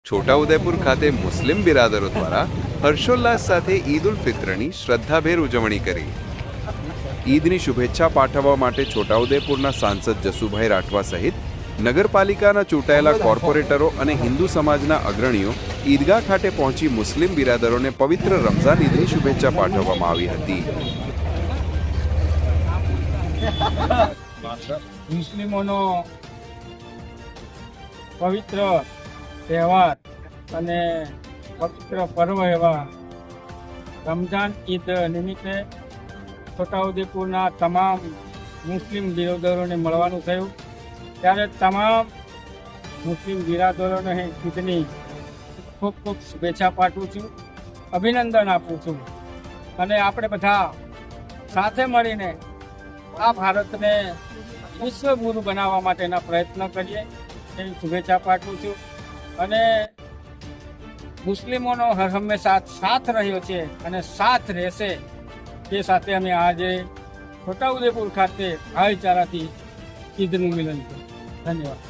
છોટાઉદેપુર ખાતે મુસ્લિમ બિરાદરો દ્વારા હર્ષોલ્લાસ સાથે ઈદ ઉલ ફિત્રની શ્રદ્ધાભેર ઉજવણી કરી। ઈદની શુભેચ્છા પાઠવવા માટે છોટાઉદેપુરના સાંસદ જસુભાઈ રાઠવા સહિત નગરપાલિકાના ચૂંટાયેલા કોર્પોરેટરો અને હિન્દુ સમાજના અગ્રણીઓ ઈદગાહ ખાતે પહોંચી મુસ્લિમ બિરાદરોને પવિત્ર રમઝાન ઈદની શુભેચ્છા પાઠવવામાં આવી હતી। મુસ્લિમોનો પવિત્ર તહેવાર અને પવિત્ર પર્વ એવા રમઝાન ઈદ નિમિત્તે છોટાઉદેપુરના તમામ મુસ્લિમ બિરાદરોને મળવાનું થયું, ત્યારે તમામ મુસ્લિમ બિરાદરોને ઈદની ખૂબ ખૂબ શુભેચ્છા પાઠવું છું, અભિનંદન આપું છું અને આપણે બધા સાથે મળીને આ ભારતને વિશ્વગુરુ બનાવવા માટેના પ્રયત્ન કરીએ એવી શુભેચ્છા પાઠવું છું। અને મુસ્લિમોનો હંમેશા સાથ રહ્યો છે અને સાથ રહેશે તે સાથે અમે આજે છોટાઉદેપુર ખાતે ભાઈચારાથી ઈદનું મિલન કર્યું। ધન્યવાદ।